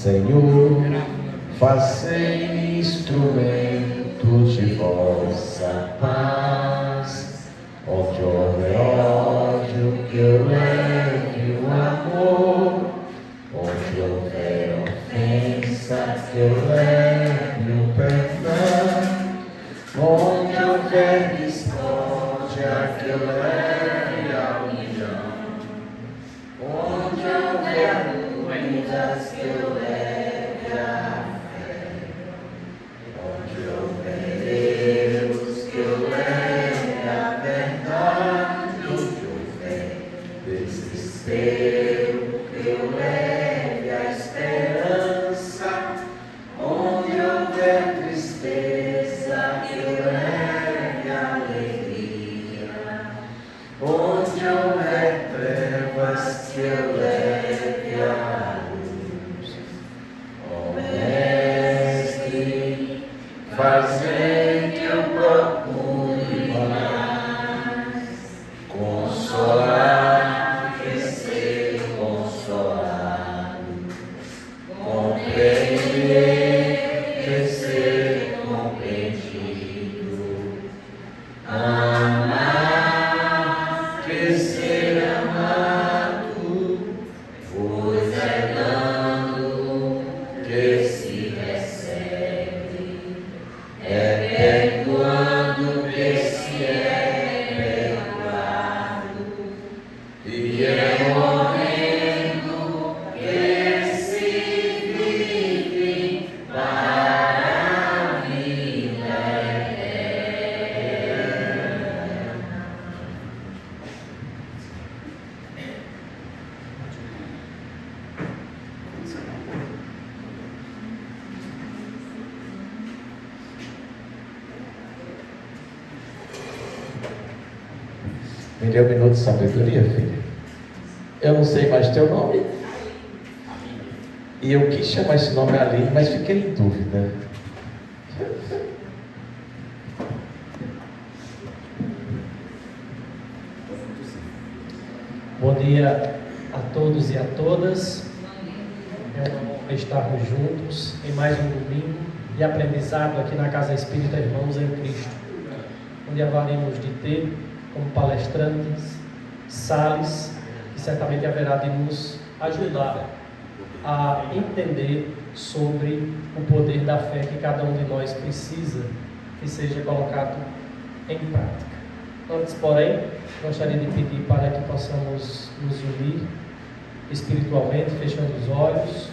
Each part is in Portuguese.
Senhor, fazei instrumentos de vossa paz. Onde houver ódio, que eu leve o amor. Onde houver ofensa, que eu leve o perdão. Onde houver discórdia, que eu leve a união. Onde houver dúvidas, que eu leve a fé. Onde houver erros, que eu leve a verdade. Onde houver desespero, que eu leve a esperança. Onde houver tristeza, que eu leve a alegria. Onde houver trevas, que eu leve a luz. Ó Mestre, fazei que eu procure mais consolar e ser consolado, compreender e ser compreendido, amar e ser amado, pois é dando que se recebe, é perdoando que se é perdoado, e é morrendo que se vive para a vida eterna. Me dê um minuto de sabedoria, filha. Eu não sei mais teu nome. E eu quis chamar esse nome ali, mas fiquei em dúvida. Bom dia a todos e a todas. É uma honra estarmos juntos em mais um domingo de aprendizado aqui na Casa Espírita Irmãos em Cristo, onde haveremos de ter como palestrantes Salles, que certamente haverá de nos ajudar a entender sobre o poder da fé que cada um de nós precisa que seja colocado em prática. Antes, porém, gostaria de pedir para que possamos nos unir espiritualmente, fechando os olhos,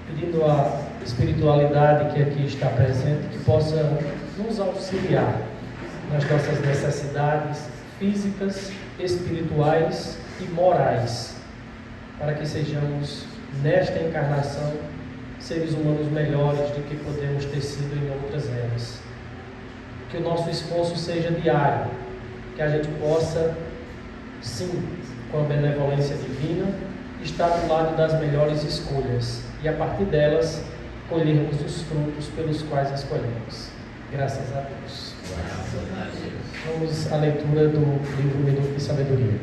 pedindo a espiritualidade que aqui está presente, que possa nos auxiliar nas nossas necessidades físicas, espirituais e morais, para que sejamos, nesta encarnação, seres humanos melhores do que podemos ter sido em outras eras. Que o nosso esforço seja diário, que a gente possa, sim, com a benevolência divina, estar do lado das melhores escolhas e, a partir delas, colhermos os frutos pelos quais escolhemos. Graças a Deus. Vamos à leitura do livro Minuto de Sabedoria.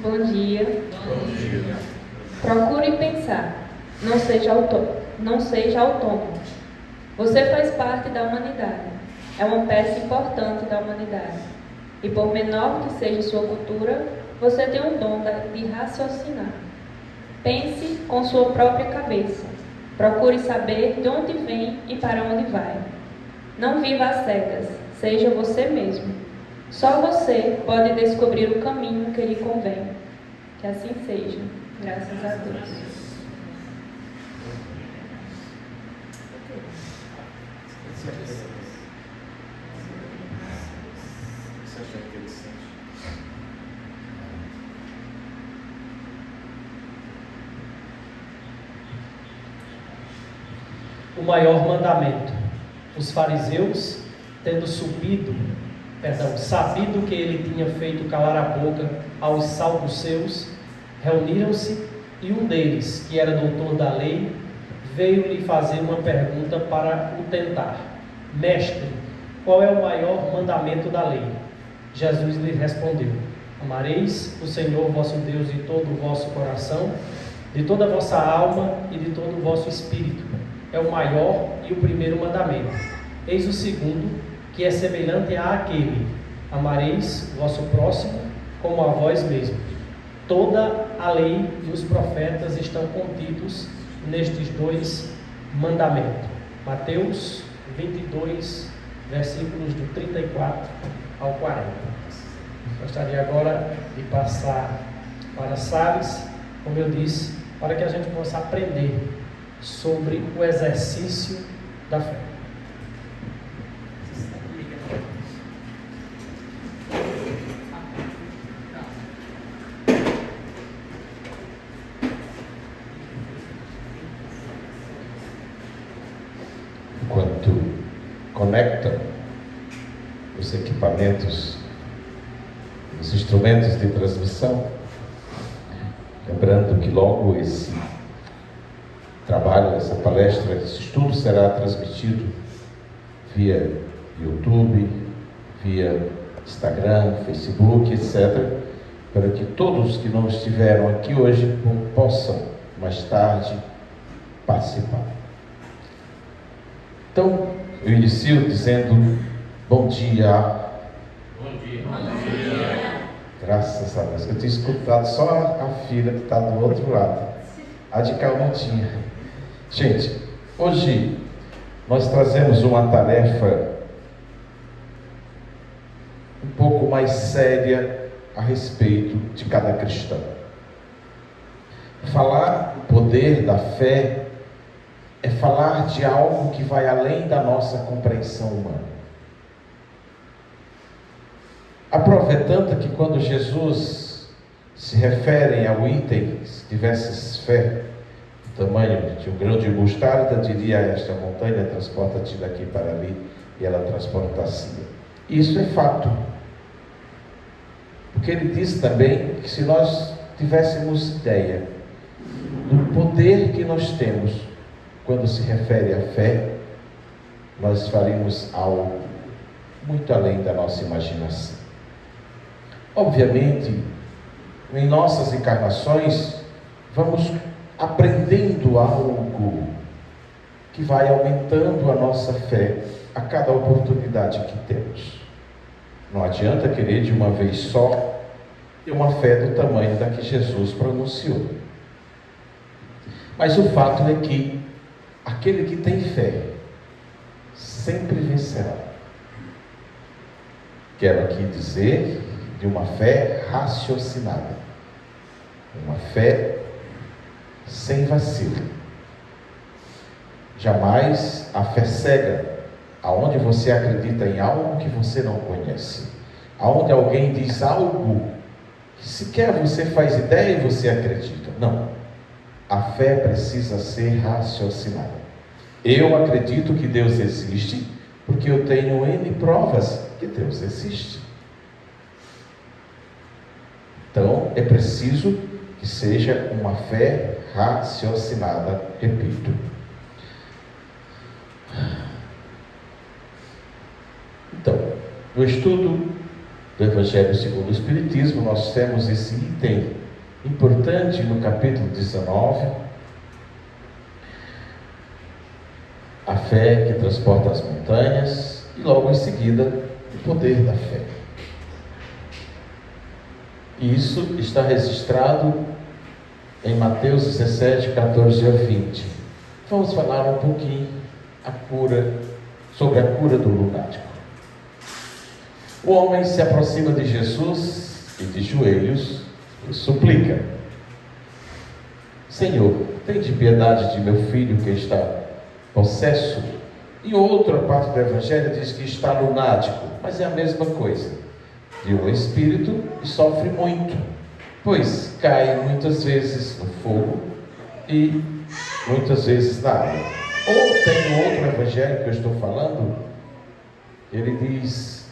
Bom dia. Bom dia. Procure pensar. Não seja autônomo. Você faz parte da humanidade. É uma peça importante da humanidade. E por menor que seja sua cultura, você tem o dom de raciocinar. Pense com sua própria cabeça. Procure saber de onde vem e para onde vai. Não viva às cegas. Seja você mesmo. Só você pode descobrir o caminho que lhe convém. Que assim seja. Graças a Deus. O maior mandamento. Os fariseus, tendo sabido que ele tinha feito calar a boca aos saduceus, reuniram-se, e um deles, que era doutor da lei, veio lhe fazer uma pergunta para o tentar. Mestre, qual é o maior mandamento da lei? Jesus lhe respondeu: Amareis o Senhor vosso Deus de todo o vosso coração, de toda a vossa alma e de todo o vosso espírito. É o maior e o primeiro mandamento. Eis o segundo, que é semelhante àquele: amareis o vosso próximo como a vós mesmo. Toda a lei e os profetas estão contidos nestes dois mandamentos. Mateus 22, versículos do 34 ao 40. Gostaria agora de passar para Salles, como eu disse, para que a gente possa aprender sobre o exercício da fé. Enquanto conectam os equipamentos, os instrumentos de transmissão, lembrando que logo esse trabalho, essa palestra, esse estudo será transmitido via YouTube, via Instagram, Facebook, etc., para que todos que não estiveram aqui hoje possam mais tarde participar. Então, eu inicio dizendo bom dia. Bom dia. Bom dia. Graças a Deus. Eu tinha escutado só a filha que está do outro lado. A de cá eu não tinha. Gente, hoje nós trazemos uma tarefa um pouco mais séria a respeito de cada cristão. Falar do poder da fé é falar de algo que vai além da nossa compreensão humana. A prova é tanta que quando Jesus se refere ao item: se tivesses fé do tamanho de um grão de mostarda, diria a esta montanha: transporta-te daqui para ali, e ela transporta-se. Isso é fato. Porque ele diz também que se nós tivéssemos ideia do poder que nós temos quando se refere à fé, nós faríamos algo muito além da nossa imaginação. Obviamente, em nossas encarnações, vamos aprendendo algo que vai aumentando a nossa fé a cada oportunidade que temos. Não adianta querer de uma vez só ter uma fé do tamanho da que Jesus pronunciou. Mas o fato é que aquele que tem fé sempre vencerá. Quero aqui dizer de uma fé raciocinada, uma fé sem vacilo. Jamais a fé cega, aonde você acredita em algo que você não conhece, aonde alguém diz algo que sequer você faz ideia e você acredita. Não, a fé precisa ser raciocinada. Eu acredito que Deus existe porque eu tenho N provas que Deus existe. Então, é preciso que seja uma fé raciocinada, repito. Então, no estudo do Evangelho segundo o Espiritismo, nós temos esse item importante no capítulo 19, a fé que transporta as montanhas, e logo em seguida, o poder da fé. E isso está registrado em Mateus 17, 14 a 20. Vamos falar um pouquinho sobre a cura do lunático. O homem se aproxima de Jesus e de joelhos e suplica: Senhor, tende piedade de meu filho que está possesso. E outra parte do Evangelho diz que está lunático, mas é a mesma coisa. De um espírito e sofre muito, pois cai muitas vezes no fogo e muitas vezes na água. Ou tem outro Evangelho que eu estou falando, ele diz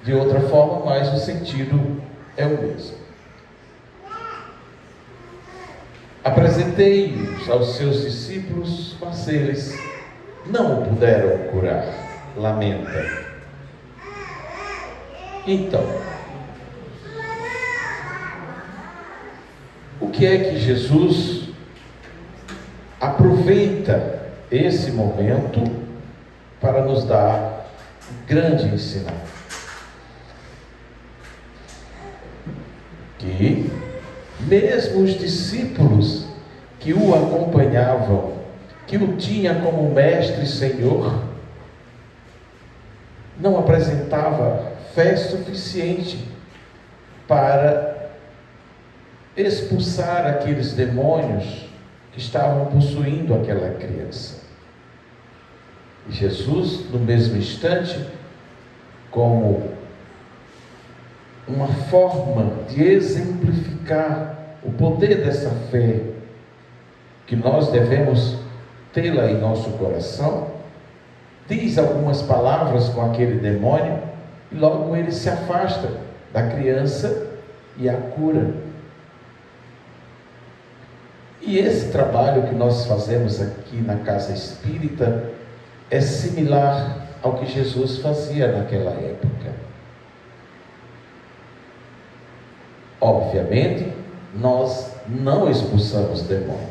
de outra forma, mas o sentido é o mesmo. Apresentei-os aos seus discípulos, mas eles não o puderam curar. Lamenta. Então, O que é que Jesus aproveita esse momento para nos dar um grande ensinamento? Que mesmo os discípulos que o acompanhavam, que o tinha como mestre e Senhor, não apresentava fé suficiente para expulsar aqueles demônios que estavam possuindo aquela criança. E Jesus, no mesmo instante, como uma forma de exemplificar o poder dessa fé, que nós devemos tê-la em nosso coração, diz algumas palavras com aquele demônio, e logo ele se afasta da criança e a cura. E esse trabalho que nós fazemos aqui na Casa Espírita é similar ao que Jesus fazia naquela época. Obviamente, nós não expulsamos demônios.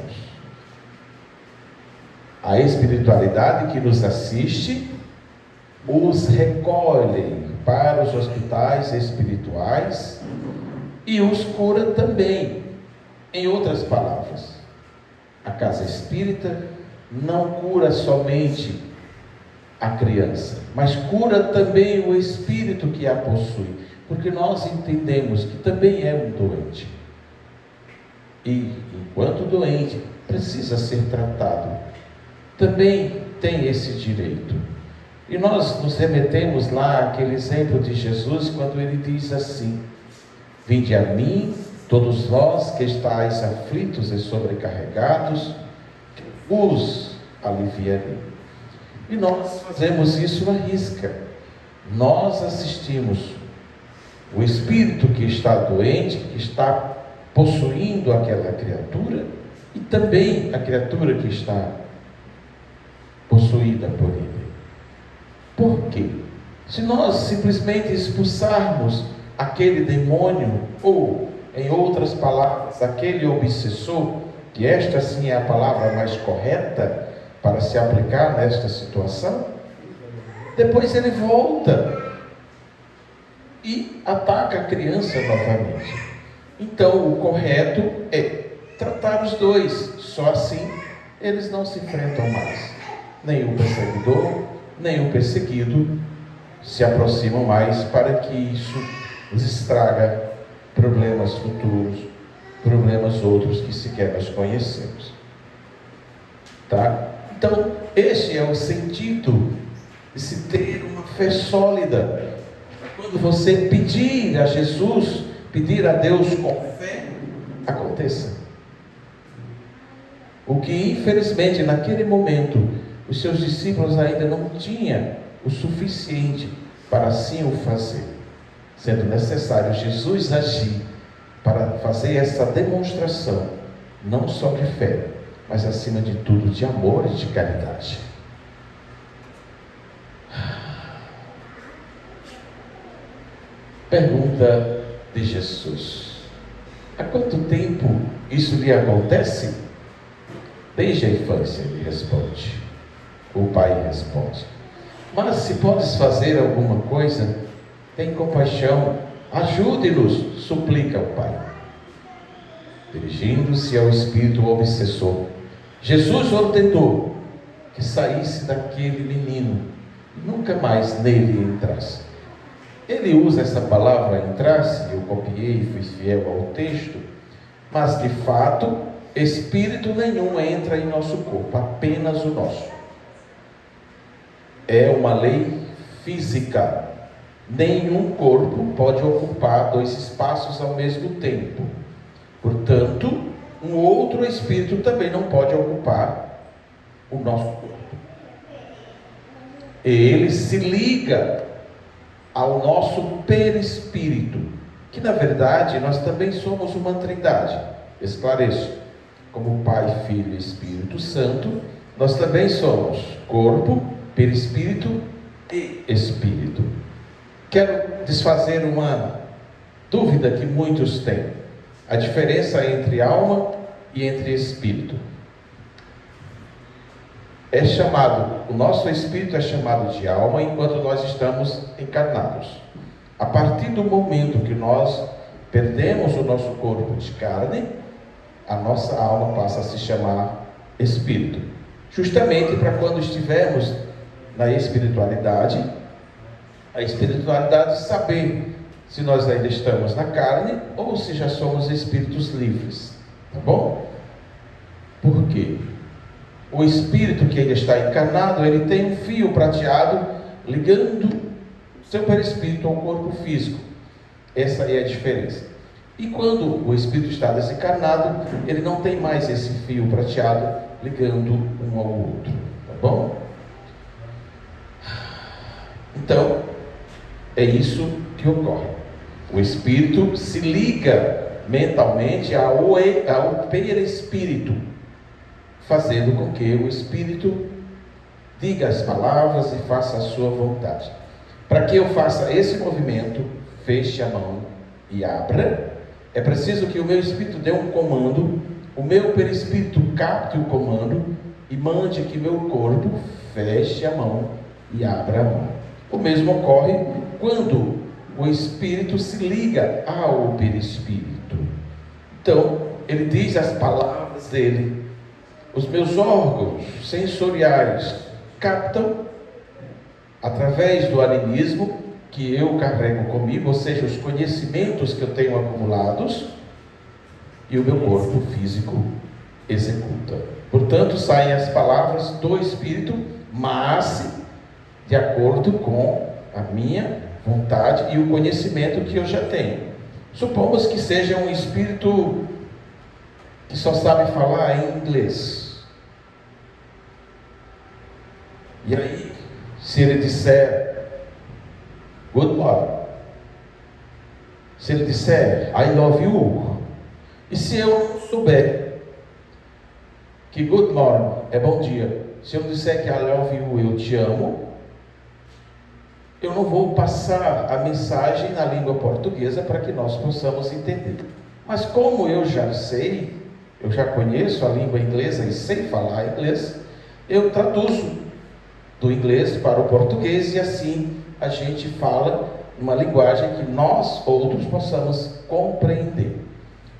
A espiritualidade que nos assiste os recolhe para os hospitais espirituais e os cura também. Em outras palavras, a Casa Espírita não cura somente a criança, mas cura também o espírito que a possui, porque nós entendemos que também é um doente. E, enquanto doente, precisa ser tratado. Também tem esse direito. E nós nos remetemos lá àquele exemplo de Jesus, quando ele diz assim: vinde a mim, todos vós que estáis aflitos e sobrecarregados, que vos aliviarei. E nós fazemos isso à risca. Nós assistimos o espírito que está doente, que está possuindo aquela criatura, e também a criatura que está possuída por ele. Por quê? Se nós simplesmente expulsarmos aquele demônio, ou, em outras palavras, aquele obsessor, que esta sim é a palavra mais correta para se aplicar nesta situação, depois ele volta e ataca a criança novamente. Então, o correto é tratar os dois. Só assim eles não se enfrentam mais. Nem o perseguidor, nem o perseguido se aproximam mais, para que isso nos estraga problemas futuros, problemas outros que sequer nós conhecemos. Tá? Então, este é o sentido de se ter uma fé sólida. Quando você pedir a Jesus, pedir a Deus com fé, aconteça. O que, infelizmente, naquele momento, os seus discípulos ainda não tinham o suficiente para assim o fazer, sendo necessário Jesus agir para fazer essa demonstração, não só de fé, mas acima de tudo de amor e de caridade. Pergunta de Jesus: há quanto tempo isso lhe acontece? Desde a infância, ele responde. O pai responde: mas se podes fazer alguma coisa, tem compaixão, ajude-nos, suplica o pai. Dirigindo-se ao espírito obsessor, Jesus ordenou que saísse daquele menino e nunca mais nele entrasse. Ele usa essa palavra entrasse, eu copiei e fui fiel ao texto, mas de fato, espírito nenhum entra em nosso corpo, apenas o nosso. É uma lei física. Nenhum corpo pode ocupar dois espaços ao mesmo tempo. Portanto, um outro espírito também não pode ocupar o nosso corpo. Ele se liga ao nosso perispírito, que na verdade nós também somos uma trindade. Esclareço: como Pai, Filho e Espírito Santo, nós também somos corpo, perispírito e espírito. Quero desfazer uma dúvida que muitos têm. a diferença entre alma e entre espírito. O nosso espírito é chamado de alma enquanto nós estamos encarnados. A partir do momento que nós perdemos o nosso corpo de carne, a nossa alma passa a se chamar espírito. Justamente para quando estivermos na espiritualidade, a espiritualidade saber se nós ainda estamos na carne ou se já somos espíritos livres. Tá bom? Por quê? O espírito que ainda está encarnado, ele tem um fio prateado ligando seu perispírito ao corpo físico. Essa é a diferença. E quando o espírito está desencarnado, ele não tem mais esse fio prateado ligando um ao outro. Tá bom? Então, é isso que ocorre. O espírito se liga mentalmente ao perispírito, fazendo com que o espírito diga as palavras e faça a sua vontade. Para que eu faça esse movimento, feche a mão e abra, é preciso que o meu espírito dê um comando, o meu perispírito capte o comando e mande que meu corpo feche a mão e abra a mão. O mesmo ocorre quando o espírito se liga ao perispírito. Então, ele diz as palavras dele. Os meus órgãos sensoriais captam, através do animismo que eu carrego comigo, ou seja, os conhecimentos que eu tenho acumulados, e o meu corpo físico executa. Portanto, saem as palavras do Espírito, mas de acordo com a minha vontade e o conhecimento que eu já tenho. Supomos que seja um espírito que só sabe falar em inglês. E aí, se ele disser good morning, se ele disser I love you, e se eu não souber que good morning é bom dia, se eu disser que I love you, eu te amo, eu não vou passar a mensagem na língua portuguesa para que nós possamos entender. Mas como eu já sei, eu já conheço a língua inglesa e sei falar inglês, eu traduzo do inglês para o português e assim a gente fala uma linguagem que nós outros possamos compreender.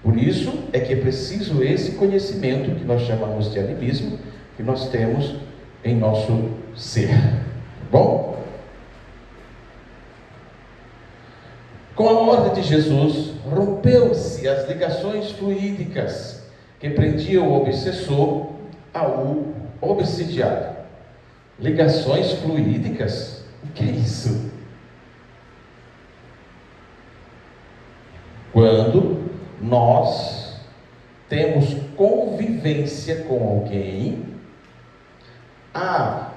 Por isso é que é preciso esse conhecimento que nós chamamos de animismo, que nós temos em nosso ser. Bom? Com a ordem de Jesus, rompeu-se as ligações fluídicas que prendiam o obsessor ao obsidiado. Ligações fluídicas? O que é isso? Quando nós temos convivência com alguém, há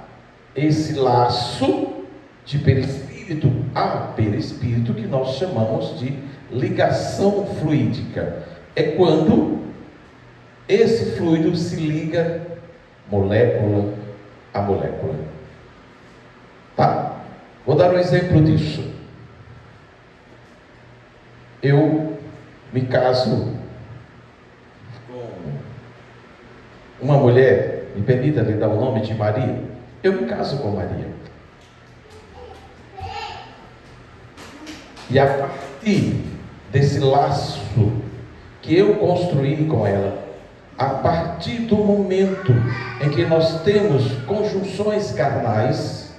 esse laço de perispírito, que nós chamamos de ligação fluídica. É quando esse fluido se liga molécula a molécula. Tá? Vou dar um exemplo disso. Eu me caso com uma mulher, me permita lhe dar o nome de Maria. Eu me caso com Maria. E a partir desse laço que eu construí com ela, a partir do momento em que nós temos conjunções carnais,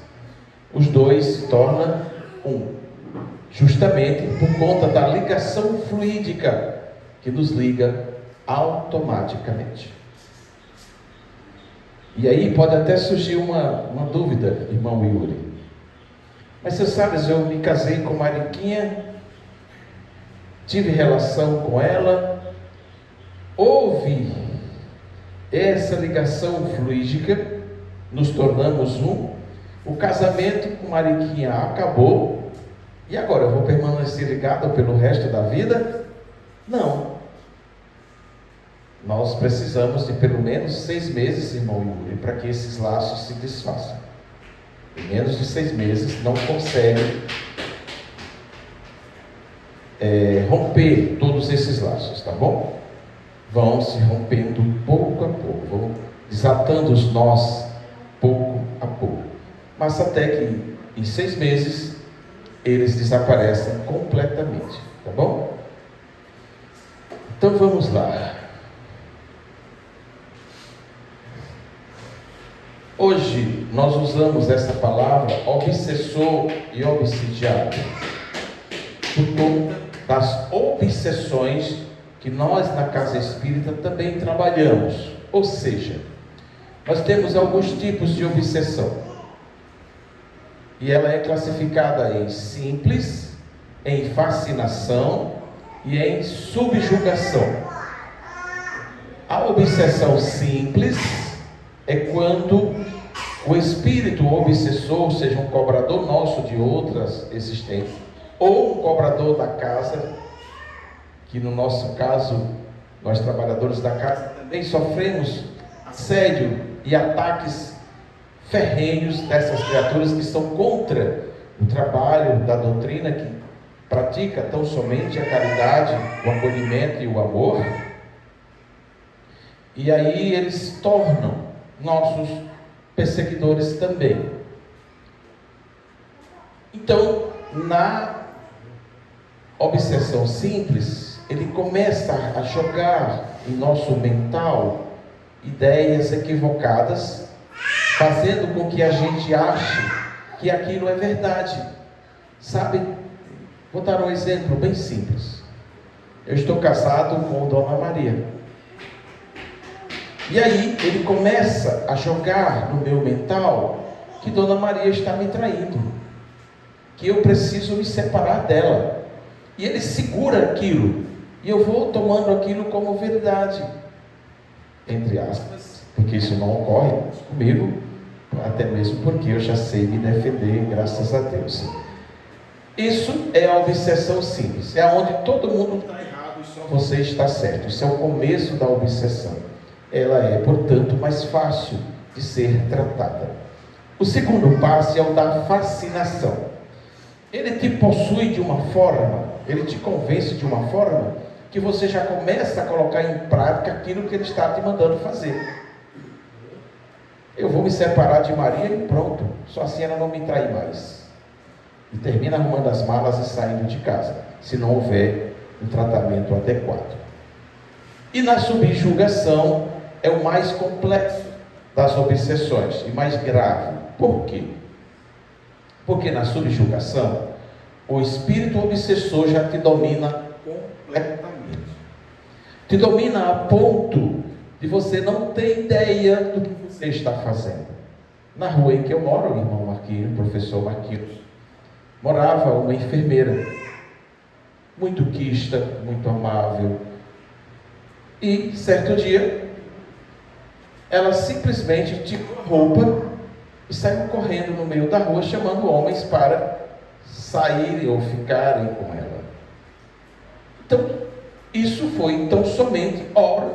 os dois se tornam um, justamente por conta da ligação fluídica que nos liga automaticamente. E aí pode até surgir uma dúvida, irmão Yuri. Mas você sabe, eu me casei com Mariquinha, tive relação com ela, houve essa ligação fluídica, nos tornamos um, o casamento com Mariquinha acabou, e agora eu vou permanecer ligado pelo resto da vida? Não. Nós precisamos de pelo menos 6 meses, irmão Yuri, para que esses laços se desfaçam. Em menos de 6 meses não consegue romper todos esses laços, tá bom? Vão se rompendo pouco a pouco, vão desatando os nós pouco a pouco. Mas até que em 6 meses eles desaparecem completamente, tá bom? Então vamos lá. Hoje nós usamos essa palavra obsessor e obsidiado por conta das obsessões que nós na Casa Espírita também trabalhamos. Ou seja, nós temos alguns tipos de obsessão. E ela é classificada em simples, em fascinação e em subjugação. A obsessão simples é quando o espírito obsessor, seja um cobrador nosso de outras existências, ou um cobrador da casa, que no nosso caso, nós trabalhadores da casa também sofremos assédio e ataques ferrenhos dessas criaturas que são contra o trabalho da doutrina que pratica tão somente a caridade, o acolhimento e o amor. E aí eles se tornam nossos perseguidores também. Então, na obsessão simples, ele começa a jogar em nosso mental ideias equivocadas, fazendo com que a gente ache que aquilo é verdade. Sabe? Vou dar um exemplo bem simples. Eu estou casado com Dona Maria. E aí ele começa a jogar no meu mental que Dona Maria está me traindo, que eu preciso me separar dela. E ele segura aquilo, e eu vou tomando aquilo como verdade, entre aspas, porque isso não ocorre comigo, até mesmo porque eu já sei me defender, graças a Deus. Isso é a obsessão simples, é onde todo mundo está errado e só você está certo. Isso é o começo da obsessão. Ela é, portanto, mais fácil de ser tratada. O segundo passo é o da fascinação. Ele te possui de uma forma, ele te convence de uma forma, que você já começa a colocar em prática aquilo que ele está te mandando fazer. Eu vou me separar de Maria e pronto, só assim ela não me trai mais. E termina arrumando as malas e saindo de casa, se não houver um tratamento adequado. E na subjugação é o mais complexo das obsessões e mais grave. Por quê? Porque na subjugação, o espírito obsessor já te domina completamente. Te domina a ponto de você não ter ideia do que você está fazendo. Na rua em que eu moro, o irmão Marquinhos, o professor Marquinhos, morava uma enfermeira, muito quista, muito amável. E certo dia, ela simplesmente tirou a roupa e saiu correndo no meio da rua, chamando homens para saírem ou ficarem com ela. Então, isso foi tão somente obra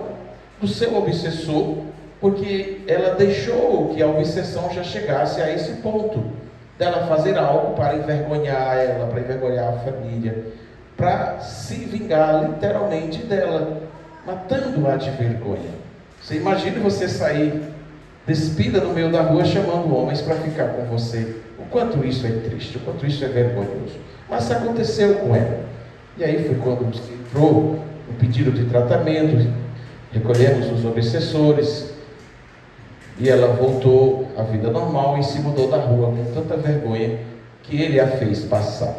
do seu obsessor, porque ela deixou que a obsessão já chegasse a esse ponto, dela fazer algo para envergonhar ela, para envergonhar a família, para se vingar literalmente dela, matando-a de vergonha. Você imagina você sair despida no meio da rua chamando homens para ficar com você. O quanto isso é triste, o quanto isso é vergonhoso. Mas aconteceu com ela. E aí foi quando entrou o pedido de tratamento, recolhemos os obsessores, e ela voltou à vida normal e se mudou da rua com tanta vergonha que ele a fez passar.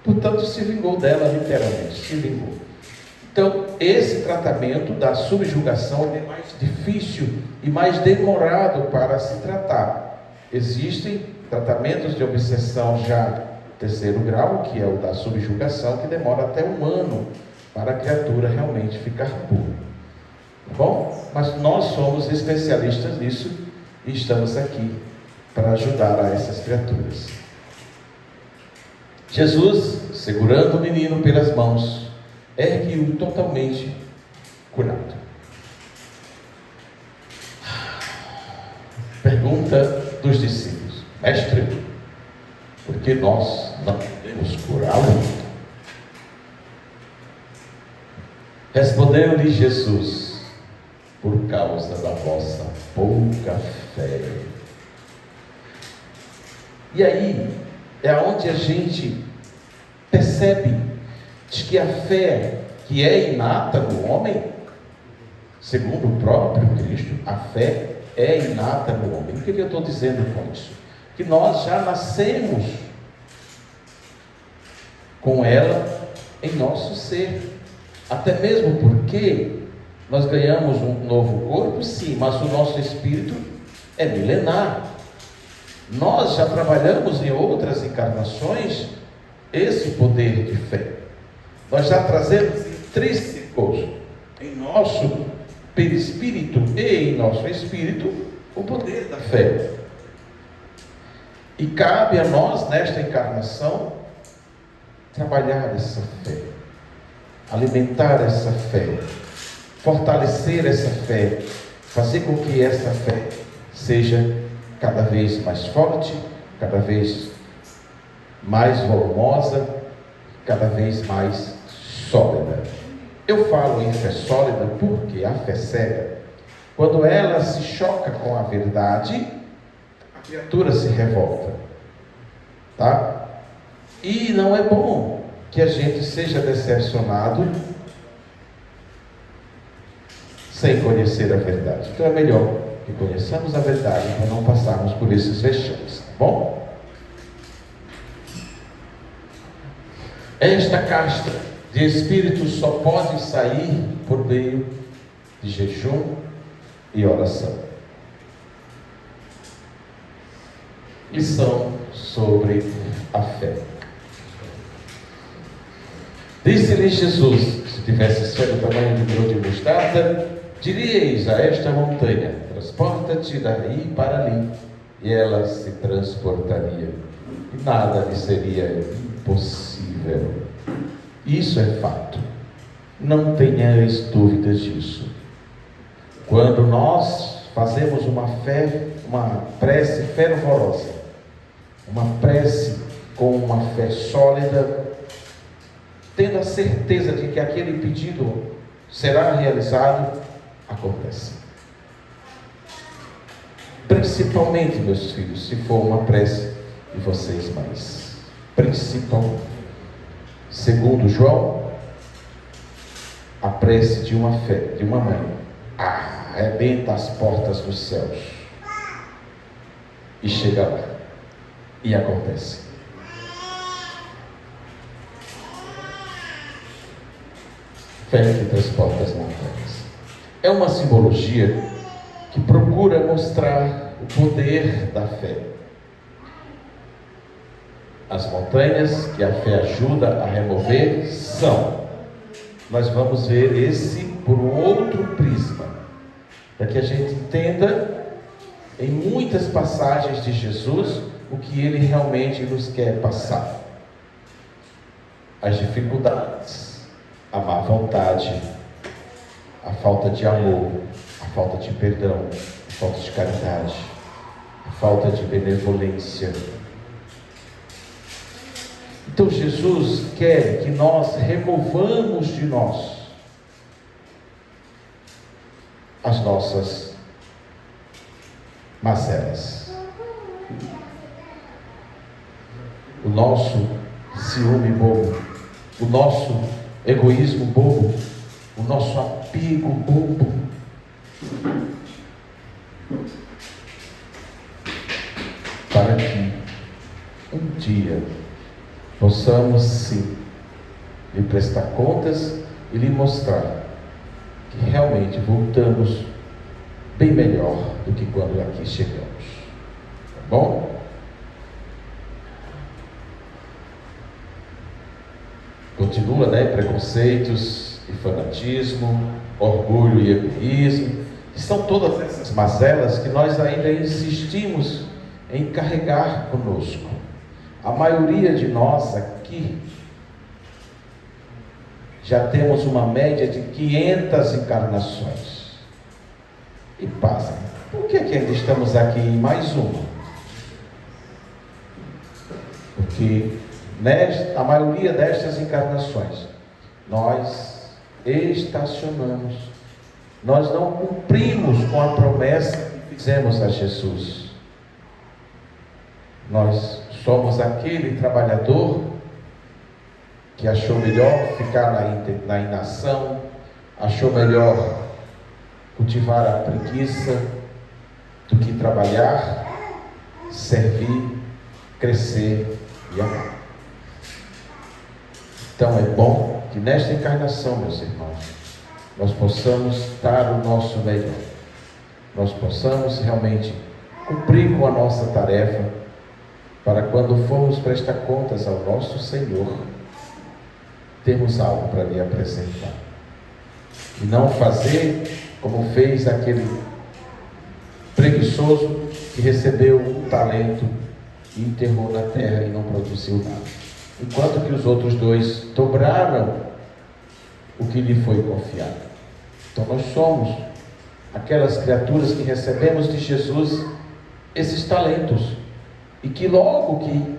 Portanto, se vingou dela literalmente, se vingou. Então, esse tratamento da subjugação é mais difícil e mais demorado para se tratar. Existem tratamentos de obsessão já terceiro grau, que é o da subjugação, que demora até 1 ano para a criatura realmente ficar pura. Tá bom? Mas nós somos especialistas nisso e estamos aqui para ajudar a essas criaturas. Jesus, segurando o menino pelas mãos, ergue-o totalmente curado. Pergunta dos discípulos: Mestre, por que nós não podemos curá-lo? Respondeu-lhe Jesus: por causa da vossa pouca fé. E aí é onde a gente percebe de que a fé que é inata no homem, segundo o próprio Cristo, a fé é inata no homem. O que eu estou dizendo com isso? Que nós já nascemos com ela em nosso ser. Até mesmo porque nós ganhamos um novo corpo, sim, mas o nosso espírito é milenar. Nós já trabalhamos em outras encarnações esse poder de fé. Nós já trazemos intrínsecos em nosso perispírito e em nosso espírito o poder da fé. E cabe a nós, nesta encarnação, trabalhar essa fé, alimentar essa fé, fortalecer essa fé, fazer com que essa fé seja cada vez mais forte, cada vez mais volumosa, cada vez mais sólida. Eu falo em fé sólida porque a fé cega, quando ela se choca com a verdade, a criatura se revolta, tá? E não é bom que a gente seja decepcionado sem conhecer a verdade. Então é melhor que conheçamos a verdade para não passarmos por esses vexames, tá bom? Esta casta de espírito só pode sair por meio de jejum e oração. Lição sobre a fé. Disse-lhe Jesus: se tivesses fé do tamanho de grão de mostarda, diríeis a esta montanha: transporta-te daí para ali, e ela se transportaria, e nada lhe seria impossível. Isso é fato, não tenhais dúvidas disso. Quando nós fazemos uma fé, uma prece fervorosa, uma prece com uma fé sólida, tendo a certeza de que aquele pedido será realizado, acontece. Principalmente, meus filhos, se for uma prece de vocês mães. Principalmente. Segundo João, a prece de uma fé, de uma mãe, arrebenta as portas dos céus e chega lá e acontece. Fé que transporta as montanhas. É uma simbologia que procura mostrar o poder da fé. As montanhas que a fé ajuda a remover são. Nós vamos ver esse por um outro prisma, para que a gente entenda em muitas passagens de Jesus o que ele realmente nos quer passar. As dificuldades, a má vontade, a falta de amor, a falta de perdão, a falta de caridade, a falta de benevolência. Então Jesus quer que nós removamos de nós as nossas mazelas, o nosso ciúme bobo, o nosso egoísmo bobo, o nosso apego bobo. Para que um dia possamos sim lhe prestar contas e lhe mostrar que realmente voltamos bem melhor do que quando aqui chegamos. Tá bom? Continua, preconceitos e fanatismo, orgulho e egoísmo, que são todas essas mazelas que nós ainda insistimos em carregar conosco. A maioria de nós aqui já temos uma média de 500 encarnações. E pasmem, por que ainda estamos aqui em mais uma? Porque a maioria destas encarnações, nós estacionamos. Nós não cumprimos com a promessa que fizemos a Jesus. Nós somos aquele trabalhador que achou melhor ficar na inação, achou melhor cultivar a preguiça do que trabalhar, servir, crescer e amar. Então é bom que nesta encarnação, meus irmãos, nós possamos dar o nosso melhor. Nós possamos realmente cumprir com a nossa tarefa, para quando formos prestar contas ao nosso Senhor, termos algo para lhe apresentar. E não fazer como fez aquele preguiçoso que recebeu um talento e enterrou na terra e não produziu nada. Enquanto que os outros dois dobraram o que lhe foi confiado. Então nós somos aquelas criaturas que recebemos de Jesus esses talentos, e que logo que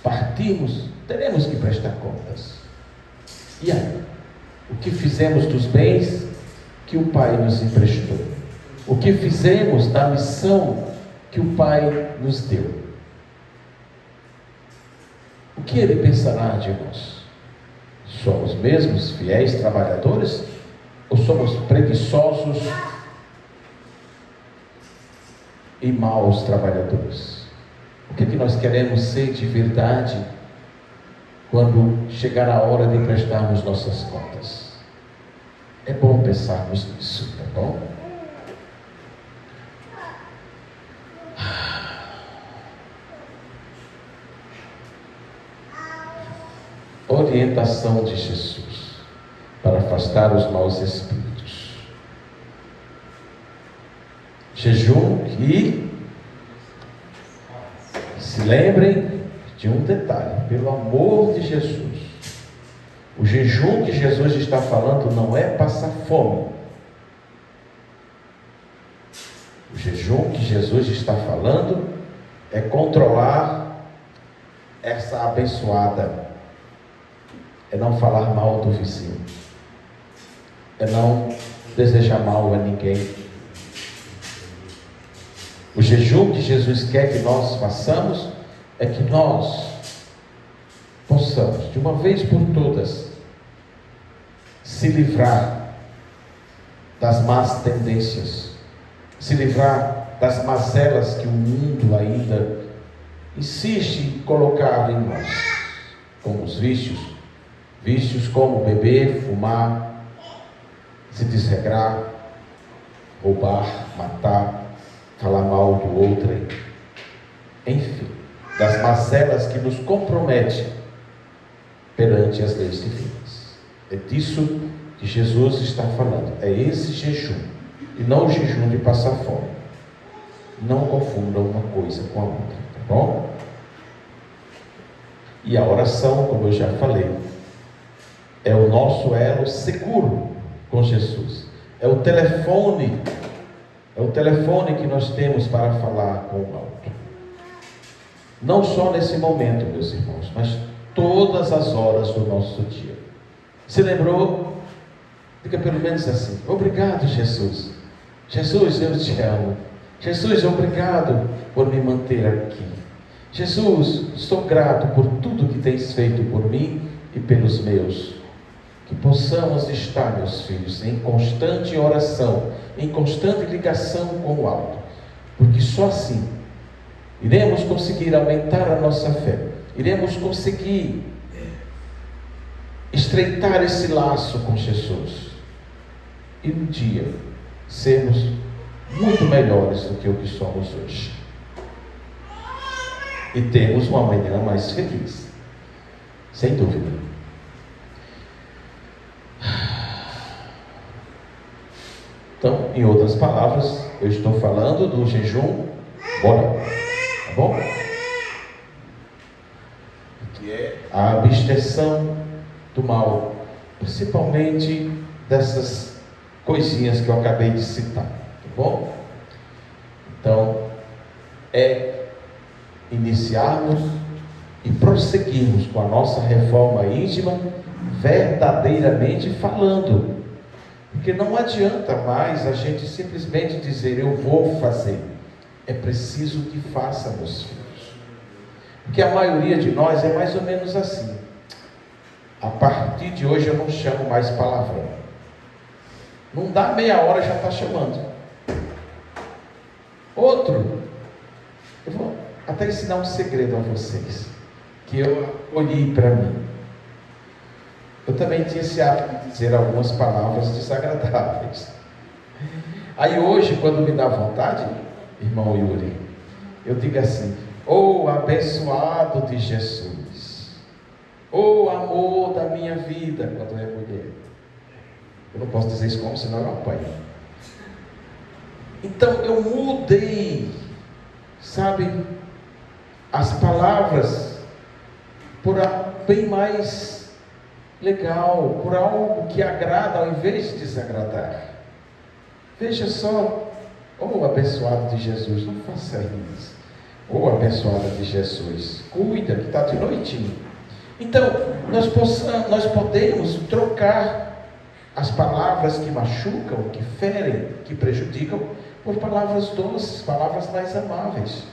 partirmos, teremos que prestar contas. E aí? O que fizemos dos bens que o Pai nos emprestou? O que fizemos da missão que o Pai nos deu? O que Ele pensará de nós? Somos mesmos fiéis trabalhadores? Ou somos preguiçosos e maus trabalhadores? O que nós queremos ser de verdade quando chegar a hora de prestarmos nossas contas? É bom pensarmos nisso, tá bom? Orientação de Jesus para afastar os maus espíritos. Jejum e se lembrem de um detalhe, pelo amor de Jesus. O jejum que Jesus está falando não é passar fome. O jejum que Jesus está falando é controlar essa abençoada. É não falar mal do vizinho. É não desejar mal a ninguém. O jejum que Jesus quer que nós façamos é que nós possamos, de uma vez por todas, se livrar das más tendências, se livrar das mazelas que o mundo ainda insiste em colocar em nós, como os vícios como beber, fumar, se desregrar, roubar, matar, falar mal do outro, enfim, das mazelas que nos comprometem perante as leis divinas. É disso que Jesus está falando, é esse jejum, e não o jejum de passar fome. Não confundam uma coisa com a outra, tá bom? E a oração, como eu já falei, é o nosso elo seguro com Jesus. É o telefone que nós temos para falar com o alto. Não só nesse momento, meus irmãos, mas todas as horas do nosso dia. Se lembrou? Fica pelo menos assim: obrigado, Jesus. Jesus, eu te amo. Jesus, obrigado por me manter aqui. Jesus, sou grato por tudo que tens feito por mim e pelos meus. Que possamos estar, meus filhos, em constante oração, em constante ligação com o alto, porque só assim iremos conseguir aumentar a nossa fé, iremos conseguir estreitar esse laço com Jesus, e um dia sermos muito melhores do que o que somos hoje, e termos uma manhã mais feliz, sem dúvida. Então, em outras palavras, eu estou falando do jejum moral, tá bom? Que é a abstenção do mal, principalmente dessas coisinhas que eu acabei de citar, tá bom? Então, é iniciarmos e prosseguirmos com a nossa reforma íntima, verdadeiramente falando. Porque não adianta mais a gente simplesmente dizer, eu vou fazer. É preciso que faça, meus filhos. Porque a maioria de nós é mais ou menos assim. A partir de hoje eu não chamo mais palavrão. Não dá meia hora, já está chamando. Outro, eu vou até ensinar um segredo a vocês, que eu olhei para mim. Eu também tinha esse hábito de dizer algumas palavras desagradáveis. Aí hoje, quando me dá vontade, irmão Yuri, eu digo assim, ô abençoado de Jesus, ô amor da minha vida, quando é mulher. Eu não posso dizer isso como, senão eu apanho. Então eu mudei, sabe, as palavras por bem mais legal, por algo que agrada ao invés de desagradar. Veja só, ô abençoado de Jesus, não faça isso. Ô abençoada de Jesus, cuida que está de noitinho. Então, nós podemos trocar as palavras que machucam, que ferem, que prejudicam, por palavras doces, palavras mais amáveis.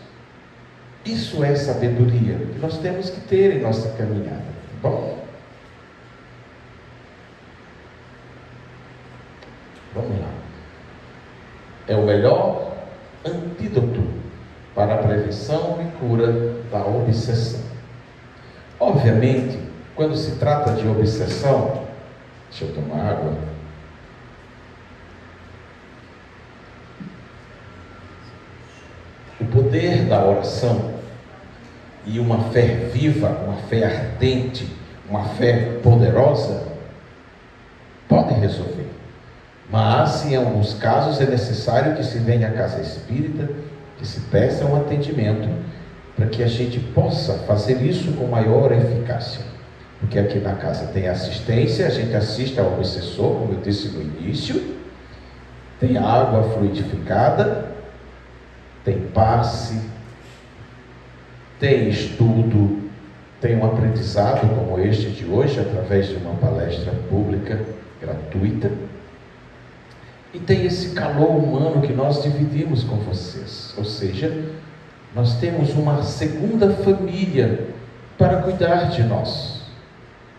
Isso é sabedoria que nós temos que ter em nossa caminhada. Tá bom? Vamos lá. É o melhor antídoto para a prevenção e cura da obsessão. Obviamente, quando se trata de obsessão, deixa eu tomar água. O poder da oração e uma fé viva, uma fé ardente, uma fé poderosa, podem resolver. Mas, em alguns casos, é necessário que se venha à casa espírita, que se peça um atendimento, para que a gente possa fazer isso com maior eficácia. Porque aqui na casa tem assistência, a gente assiste ao obsessor, como eu disse no início, tem água fluidificada, tem passe, tem estudo, tem um aprendizado como este de hoje, através de uma palestra pública, gratuita, e tem esse calor humano que nós dividimos com vocês, ou seja, nós temos uma segunda família para cuidar de nós.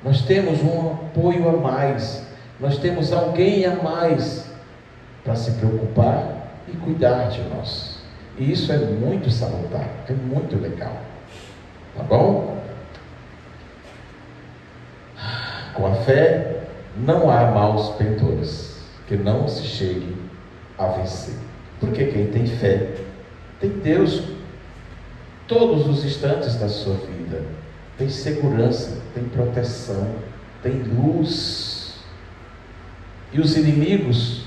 Nós temos um apoio a mais, nós temos alguém a mais para se preocupar e cuidar de nós. E isso é muito salutar, é muito legal. Tá bom? Com a fé não há maus pendores que não se chegue a vencer. Porque quem tem fé tem Deus todos os instantes da sua vida. Tem segurança, tem proteção, tem luz. E os inimigos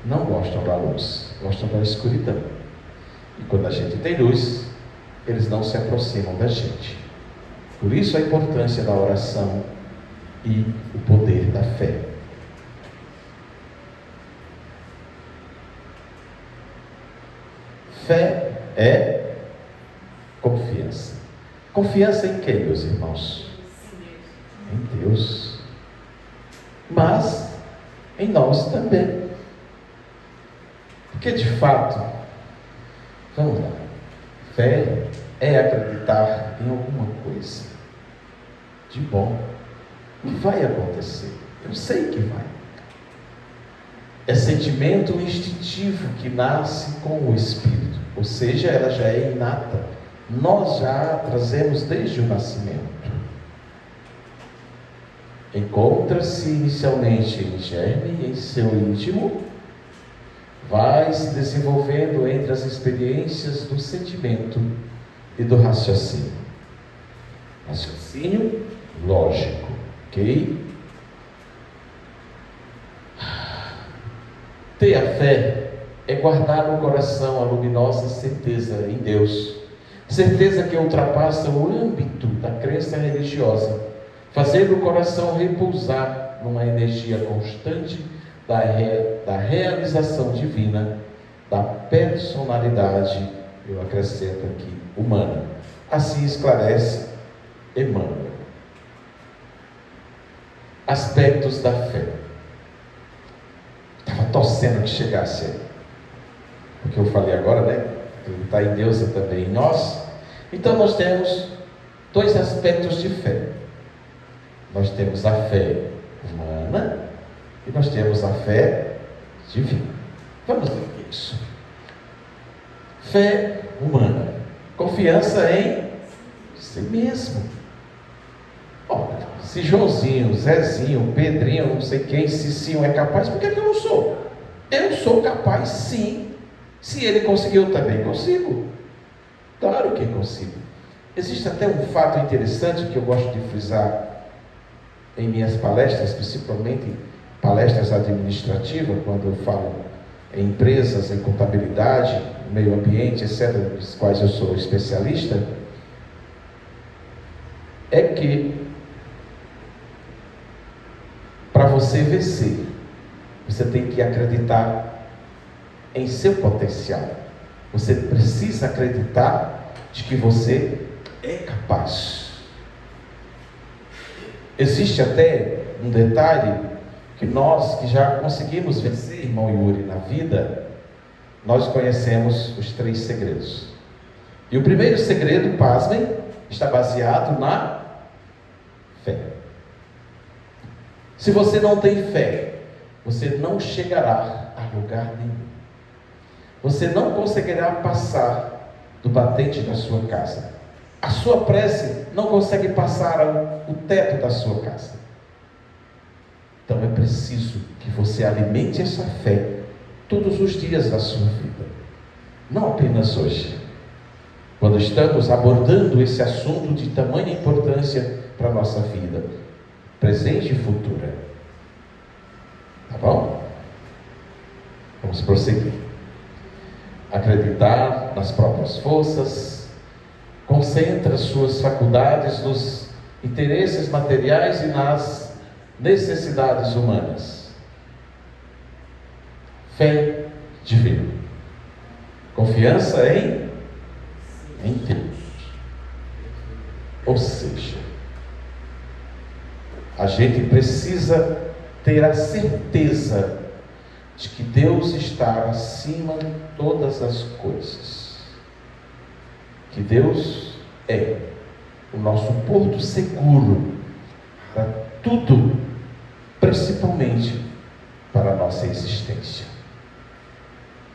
não gostam da luz, gostam da escuridão. E quando a gente tem luz, eles não se aproximam da gente. Por isso a importância da oração e o poder da fé. Fé é confiança. Confiança em quem, meus irmãos? Em Deus. Mas em nós também. Porque de fato, vamos lá, fé é acreditar em alguma coisa de bom que vai acontecer. Eu sei que vai. É sentimento instintivo que nasce com o Espírito, ou seja, ela já é inata. Nós já a trazemos desde o nascimento. Encontra-se inicialmente em germe e em seu íntimo, vai se desenvolvendo entre as experiências do sentimento e do raciocínio. Raciocínio lógico, ok? Ter a fé é guardar no coração a luminosa certeza em Deus, certeza que ultrapassa o âmbito da crença religiosa, fazendo o coração repousar numa energia constante da realização divina, da personalidade, eu acrescento aqui, humana. Assim esclarece Emmanuel. Aspectos da fé. Estava torcendo que chegasse aí. Porque eu falei agora, né? Acreditar em Deus é também em nós. Então nós temos dois aspectos de fé. Nós temos a fé humana e nós temos a fé divina. Vamos ver isso. Fé humana. Confiança em si mesmo. Olha, se Joãozinho, Zezinho, Pedrinho, não sei quem, Cicinho é capaz, por que eu não sou? Eu sou capaz sim. Se ele conseguiu, eu também consigo. Claro que consigo. Existe até um fato interessante que eu gosto de frisar em minhas palestras, principalmente palestras administrativas, quando eu falo em empresas, em contabilidade, meio ambiente, etc., dos quais eu sou especialista, é que para você vencer, você tem que acreditar em seu potencial. Você precisa acreditar de que você é capaz. Existe até um detalhe que nós que já conseguimos vencer, irmão Yuri, na vida, nós conhecemos os 3 segredos. E o primeiro segredo, pasmem, está baseado na fé. Se você não tem fé, você não chegará a lugar nenhum. Você não conseguirá passar do batente da sua casa. A sua prece não consegue passar o teto da sua casa. Então é preciso que você alimente essa fé todos os dias da sua vida. Não apenas hoje. Quando estamos abordando esse assunto de tamanha importância para a nossa vida, presente e futura. Tá bom? Vamos prosseguir. Acreditar nas próprias forças, concentra suas faculdades nos interesses materiais e nas necessidades humanas. Fé divina. Confiança em Deus. Ou seja, a gente precisa ter a certeza de que Deus está acima de todas as coisas. Que Deus é o nosso porto seguro para tudo, principalmente para a nossa existência.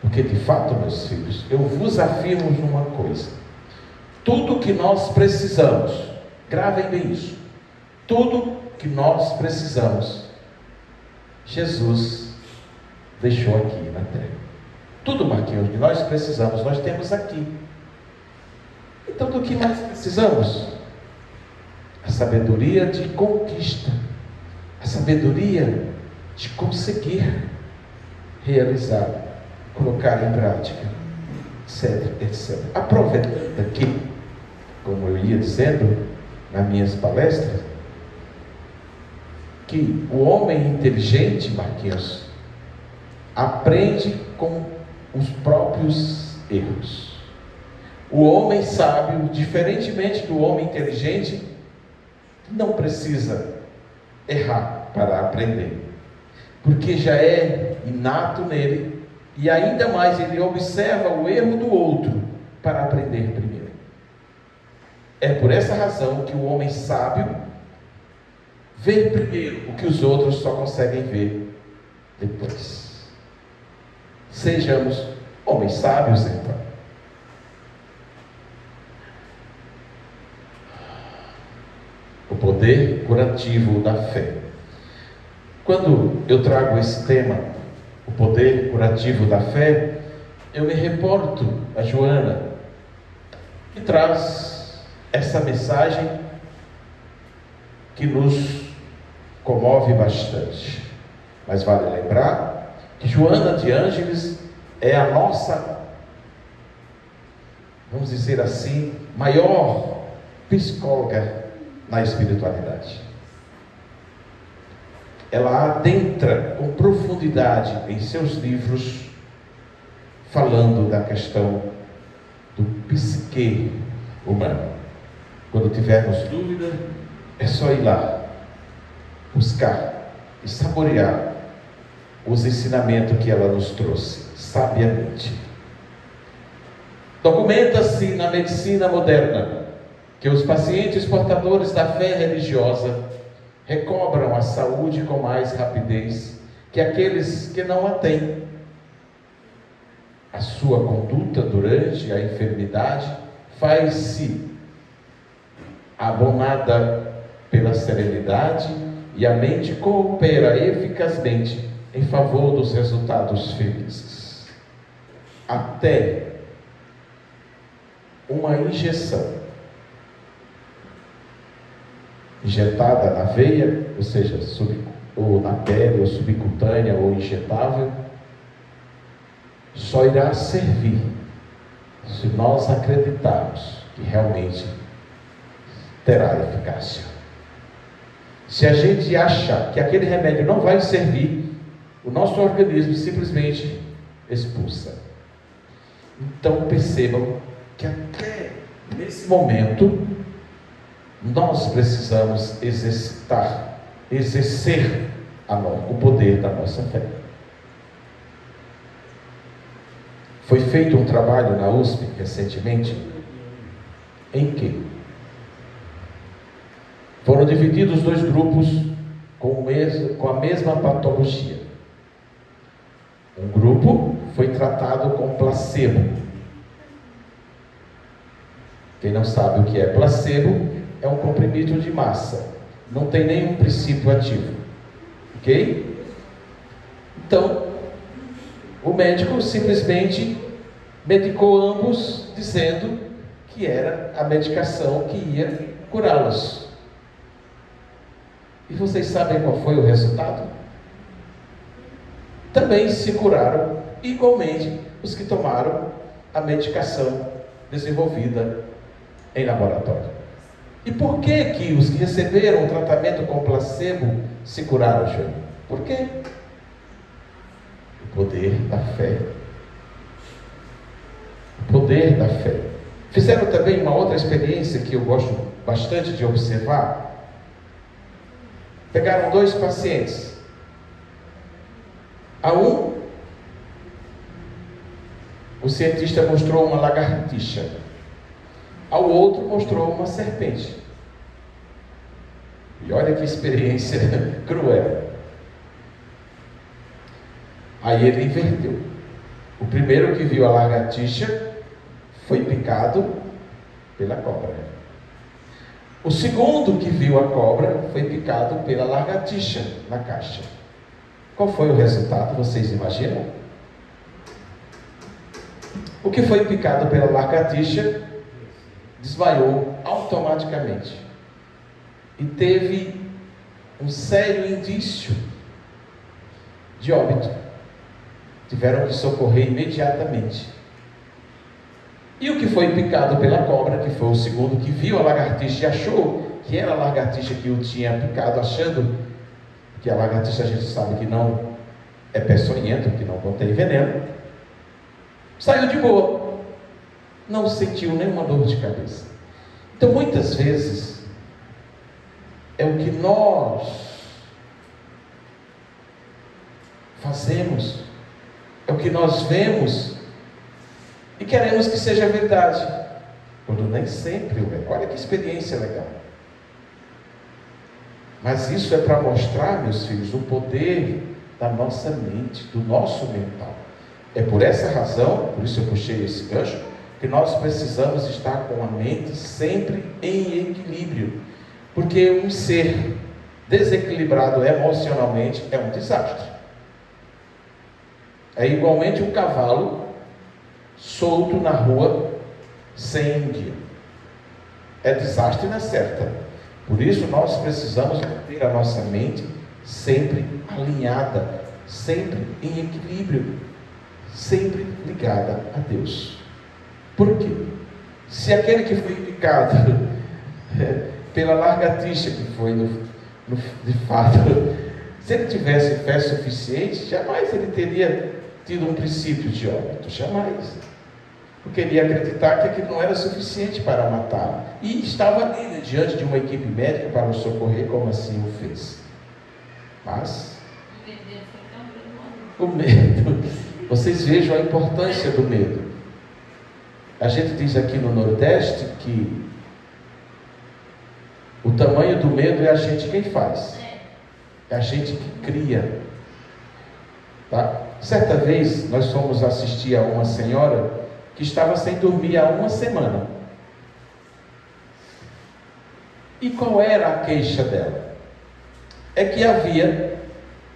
Porque de fato, meus filhos, eu vos afirmo numa coisa: tudo que nós precisamos, gravem bem isso, tudo que nós precisamos, Jesus deixou aqui na terra. Tudo, Marquinhos, que nós precisamos, nós temos aqui. Então, do que mais precisamos? A sabedoria de conquista, a sabedoria de conseguir realizar, colocar em prática, etc, etc. Aproveitando aqui, como eu ia dizendo nas minhas palestras, que o homem inteligente, Marquinhos, aprende com os próprios erros. O homem sábio, diferentemente do homem inteligente, não precisa errar para aprender, porque já é inato nele, e ainda mais ele observa o erro do outro para aprender primeiro. É por essa razão que o homem sábio vê primeiro o que os outros só conseguem ver depois. Sejamos homens sábios, então. O poder curativo da fé. Quando eu trago esse tema, o poder curativo da fé, eu me reporto a Joana, que traz essa mensagem que nos comove bastante. Mas vale lembrar que Joana de Ângeles é a nossa, vamos dizer assim, maior psicóloga na espiritualidade. Ela adentra com profundidade em seus livros, falando da questão do psique humano. Quando tivermos dúvida, é só ir lá, buscar e saborear os ensinamentos que ela nos trouxe, sabiamente. Documenta-se na medicina moderna que os pacientes portadores da fé religiosa recobram a saúde com mais rapidez que aqueles que não a têm. A sua conduta durante a enfermidade faz-se abonada pela serenidade e a mente coopera eficazmente em favor dos resultados felizes. Até uma injeção injetada na veia, ou seja, ou na pele, ou subcutânea, ou injetável, só irá servir se nós acreditarmos que realmente terá eficácia. Se a gente achar que aquele remédio não vai servir, o nosso organismo simplesmente expulsa. Então percebam que até nesse momento nós precisamos exercer o poder da nossa fé. Foi feito um trabalho na USP recentemente, em que foram divididos 2 grupos com a mesma patologia. Um grupo foi tratado com placebo. Quem não sabe o que é placebo, é um comprimido de massa, não tem nenhum princípio ativo, ok? Então, o médico simplesmente medicou ambos, dizendo que era a medicação que ia curá-los. E vocês sabem qual foi o resultado? Também se curaram igualmente os que tomaram a medicação desenvolvida em laboratório. E por que os que receberam o tratamento com placebo se curaram, João? Por quê? O poder da fé. O poder da fé. Fizeram também uma outra experiência que eu gosto bastante de observar. Pegaram 2 pacientes. A um, o cientista mostrou uma lagartixa. Ao outro mostrou uma serpente. E olha que experiência cruel. Aí ele inverteu. O primeiro que viu a lagartixa foi picado pela cobra. O segundo que viu a cobra foi picado pela lagartixa na caixa. Qual foi o resultado? Vocês imaginam? O que foi picado pela lagartixa desmaiou automaticamente e teve um sério indício de óbito. Tiveram que socorrer imediatamente. E o que foi picado pela cobra, que foi o segundo que viu a lagartixa e achou que era a lagartixa que o tinha picado, achando que a lagartixa, a gente sabe que não é peçonhenta, que não contém veneno, saiu de boa. Não sentiu nenhuma dor de cabeça. Então, muitas vezes, é o que nós fazemos, é o que nós vemos e queremos que seja verdade, quando nem sempre o é. Olha que experiência legal. Mas isso é para mostrar, meus filhos, o poder da nossa mente, do nosso mental. É por essa razão, por isso eu puxei esse gancho, que nós precisamos estar com a mente sempre em equilíbrio, porque um ser desequilibrado emocionalmente é um desastre. É igualmente um cavalo solto na rua sem um guia. É desastre na certa. Por isso nós precisamos manter a nossa mente sempre alinhada, sempre em equilíbrio, sempre ligada a Deus. Por quê? Se aquele que foi picado pela lagartixa, que foi de fato, se ele tivesse fé suficiente, jamais ele teria tido um princípio de óbito, jamais. porque ele ia acreditar que aquilo não era suficiente para matá-lo. E estava ali, diante de uma equipe médica para o socorrer, como assim o fez. Mas o medo, vocês vejam a importância do medo. A gente diz aqui no Nordeste que o tamanho do medo é a gente quem faz. É a gente que cria. Tá? Certa vez nós fomos assistir a uma senhora que estava sem dormir há uma semana. E qual era a queixa dela? É que havia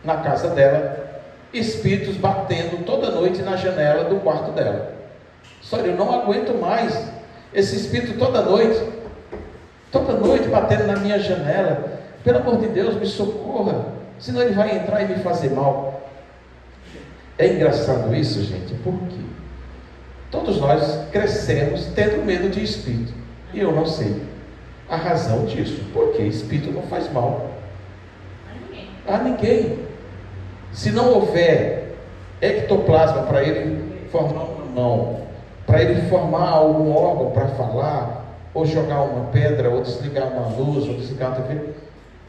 na casa dela espíritos batendo toda noite na janela do quarto dela. Só eu não aguento mais esse espírito toda noite batendo na minha janela. Pelo amor de Deus, me socorra, senão ele vai entrar e me fazer mal. É engraçado isso, gente, porque todos nós crescemos tendo medo de espírito. E eu não sei a razão disso, porque espírito não faz mal a ninguém. Se não houver ectoplasma para ele formar uma mão, para ele formar algum órgão para falar, ou jogar uma pedra, ou desligar uma luz, ou desligar uma TV,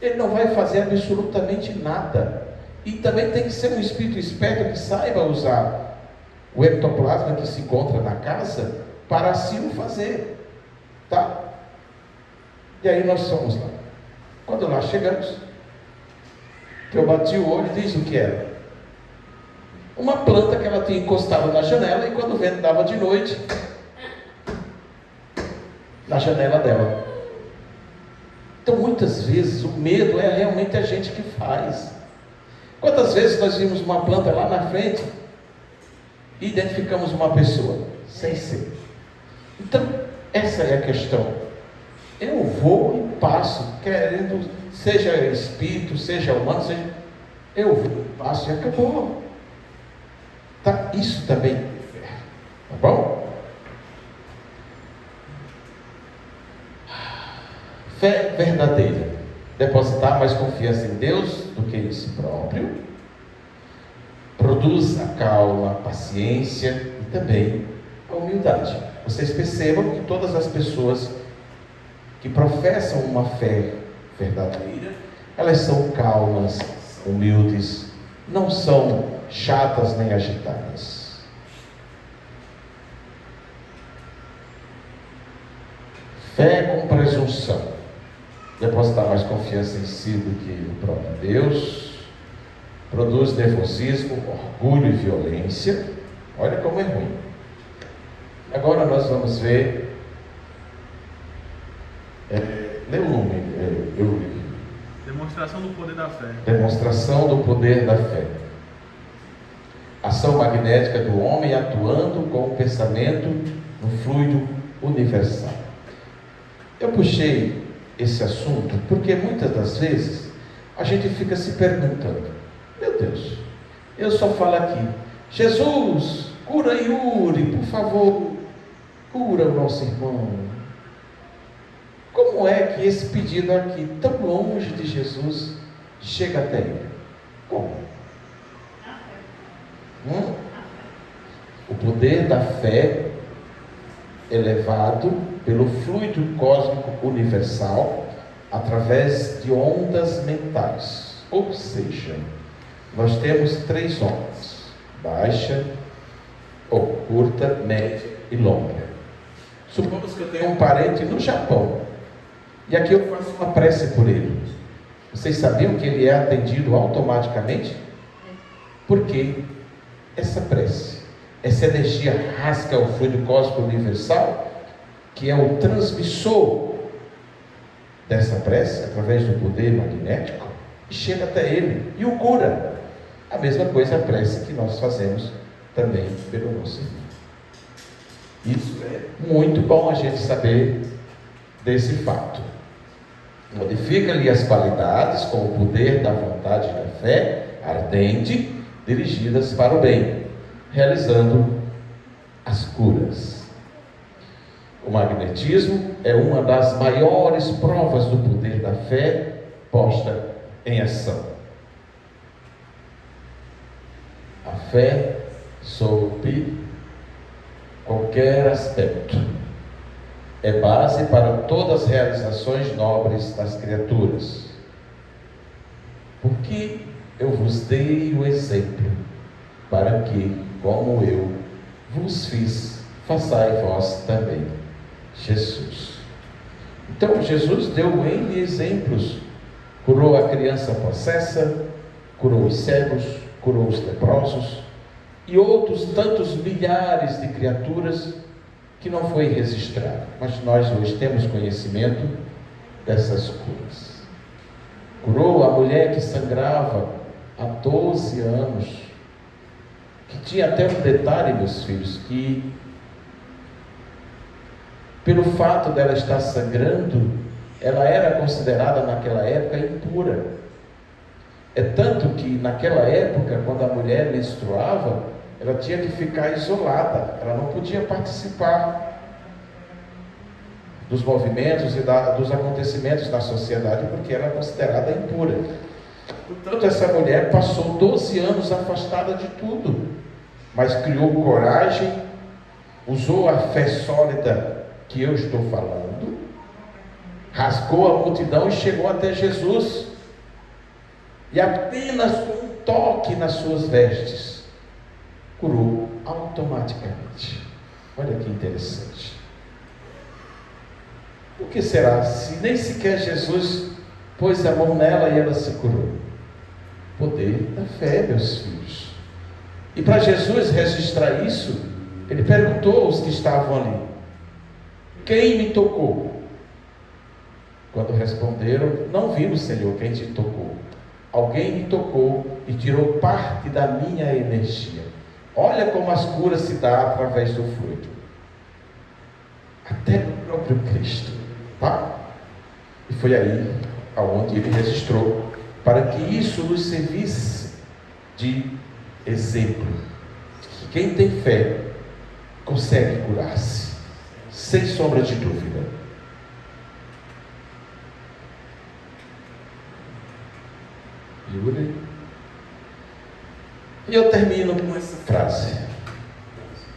ele não vai fazer absolutamente nada. E também tem que ser um espírito esperto que saiba usar o ectoplasma que se encontra na casa para assim o fazer, tá? E aí nós fomos lá. Quando lá chegamos, que eu bati o olho, diz o que era. Uma planta que ela tinha encostado na janela, e quando o vento dava de noite, na janela dela. Então muitas vezes o medo é realmente a gente que faz. Quantas vezes nós vimos uma planta lá na frente e identificamos uma pessoa sem ser? Então essa é a questão. Eu vou e passo, querendo, seja espírito, seja humano, seja, eu vou e passo e acabou. Tá? Isso também é fé, tá bom? Fé verdadeira. Depositar mais confiança em Deus do que em si próprio. Produz a calma, a paciência e também a humildade. Vocês percebam que todas as pessoas que professam uma fé verdadeira, elas são calmas, humildes, não são chatas nem agitadas. Fé com presunção. Depositar mais confiança em si do que no próprio Deus. Produz nervosismo, orgulho e violência. Olha como é ruim. Agora nós vamos ver. Lê o nome. Demonstração do poder da fé. Demonstração do poder da fé. Ação magnética do homem atuando com o pensamento no fluido universal. Eu puxei esse assunto porque muitas das vezes a gente fica se perguntando: meu Deus, eu só falo aqui, Jesus, cura Yuri, por favor, cura o nosso irmão. Como é que esse pedido aqui, tão longe de Jesus, chega até ele? Como? O poder da fé elevado pelo fluido cósmico universal através de ondas mentais. Ou seja, nós temos 3 ondas: baixa, ou curta, média e longa. Supomos que eu tenho um parente no Japão e aqui eu faço uma prece por ele. Vocês sabiam que ele é atendido automaticamente? Porque essa prece, essa energia rasga o fluido cósmico universal, que é o transmissor dessa prece, através do poder magnético, e chega até ele e o cura. A mesma coisa a prece que nós fazemos também pelo nosso irmão. Isso é muito bom a gente saber desse fato. Modifica-lhe as qualidades com o poder da vontade da fé ardente, dirigidas para o bem, realizando as curas. O magnetismo é uma das maiores provas do poder da fé posta em ação. A fé sob qualquer aspecto. É base para todas as realizações nobres das criaturas. Porque eu vos dei o exemplo, para que, como eu vos fiz, façai vós também. Jesus. Então, Jesus deu N exemplos. Curou a criança possessa, curou os cegos, curou os leprosos, e outros tantos milhares de criaturas que não foi registrado. Mas nós hoje temos conhecimento dessas curas. Curou a mulher que sangrava há 12 anos, que tinha até um detalhe, meus filhos, que pelo fato dela estar sangrando, ela era considerada naquela época impura. É tanto que naquela época, quando a mulher menstruava, ela tinha que ficar isolada, ela não podia participar dos movimentos e dos acontecimentos da sociedade, porque era considerada impura. Portanto, essa mulher passou 12 anos afastada de tudo, mas criou coragem, usou a fé sólida que eu estou falando, rasgou a multidão e chegou até Jesus, e apenas com um toque nas suas vestes, curou automaticamente. Olha que interessante. Por que será? Se nem sequer Jesus pôs a mão nela e ela se curou. Poder da fé, meus filhos. E para Jesus registrar isso, ele perguntou aos que estavam ali: quem me tocou? Quando responderam: não vimos, Senhor, quem te tocou. Alguém me tocou e tirou parte da minha energia. Olha como as curas se dão através do fluido. Até no próprio Cristo. Tá? E foi aí aonde ele registrou, para que isso nos servisse de exemplo. Que quem tem fé consegue curar-se, sem sombra de dúvida. E eu termino com essa frase: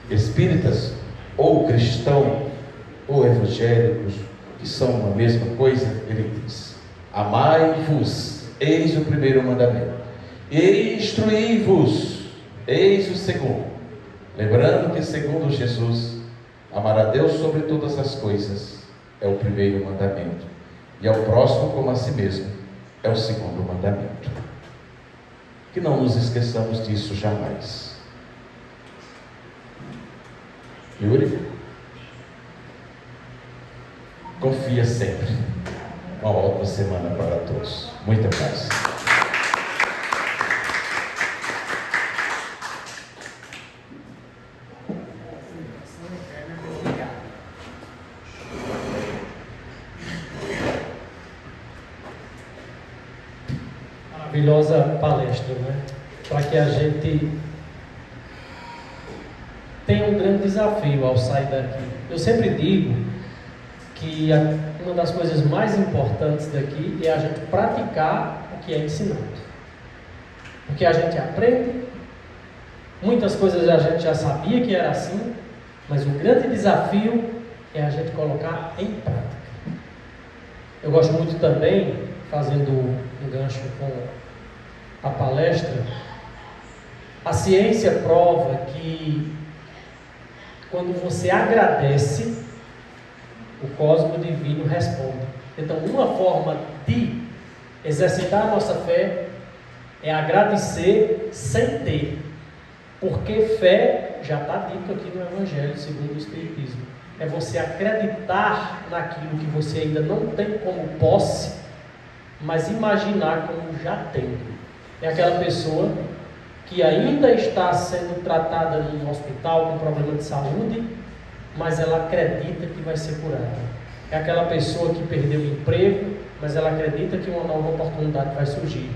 espíritas, ou cristão, ou evangélicos, que são a mesma coisa, ele diz: amai-vos, eis o primeiro mandamento, e instruí-vos, eis o segundo. Lembrando que, segundo Jesus, amar a Deus sobre todas as coisas é o primeiro mandamento, e ao próximo como a si mesmo é o segundo mandamento. Que não nos esqueçamos disso jamais. Yuri, confia sempre. Uma ótima semana para todos. Muita paz. Maravilhosa palestra, né? Para que a gente tenha um grande desafio ao sair daqui. Eu sempre digo que uma das coisas mais importantes daqui é a gente praticar o que é ensinado. Porque a gente aprende, muitas coisas a gente já sabia que era assim, mas o grande desafio é a gente colocar em prática. Eu gosto muito também, fazendo um gancho com a palestra, a ciência prova que quando você agradece, o cosmo divino responde. Então, uma forma de exercitar a nossa fé é agradecer sem ter, porque fé já está dito aqui no Evangelho segundo o Espiritismo. É você acreditar naquilo que você ainda não tem como posse, mas imaginar como já tem. É aquela pessoa que ainda está sendo tratada num hospital com problema de saúde, mas ela acredita que vai ser curada. É aquela pessoa que perdeu o emprego, mas ela acredita que uma nova oportunidade vai surgir.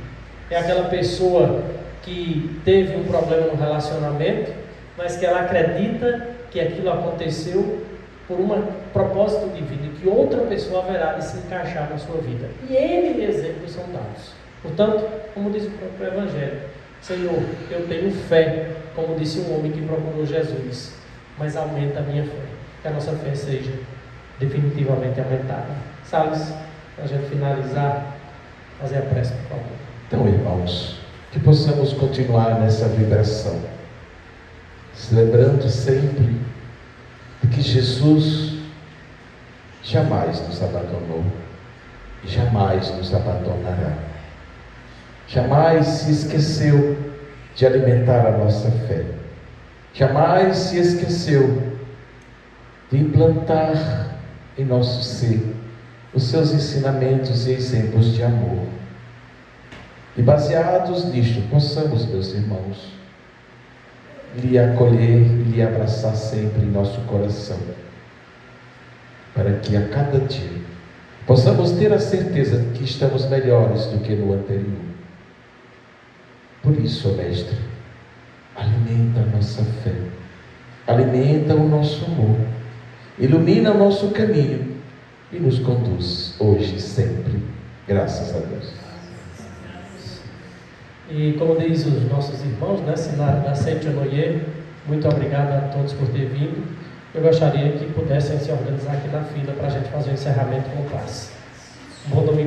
É aquela pessoa que teve um problema no relacionamento, mas que ela acredita que aquilo aconteceu por um propósito divino, que outra pessoa haverá de se encaixar na sua vida. E N exemplos são dados. Portanto, como diz o próprio Evangelho: Senhor, eu tenho fé, como disse um homem que procurou Jesus, mas aumenta a minha fé. Que a nossa fé seja definitivamente aumentada. Salles, para a gente finalizar, fazer a prece, por favor. Então, irmãos, que possamos continuar nessa vibração, se lembrando sempre de que Jesus jamais nos abandonou e jamais nos abandonará. Jamais se esqueceu de alimentar a nossa fé. Jamais se esqueceu de implantar em nosso ser os seus ensinamentos e exemplos de amor. E baseados nisto, possamos, meus irmãos, lhe acolher e lhe abraçar sempre em nosso coração, para que a cada dia possamos ter a certeza de que estamos melhores do que no anterior. Por isso, ó Mestre, alimenta a nossa fé, alimenta o nosso amor, ilumina o nosso caminho e nos conduz hoje e sempre. Graças a Deus. E como diz os nossos irmãos, né, Sinar da Saint-Honoyer, muito obrigado a todos por ter vindo. Eu gostaria que pudessem se organizar aqui na fila para a gente fazer o encerramento com paz.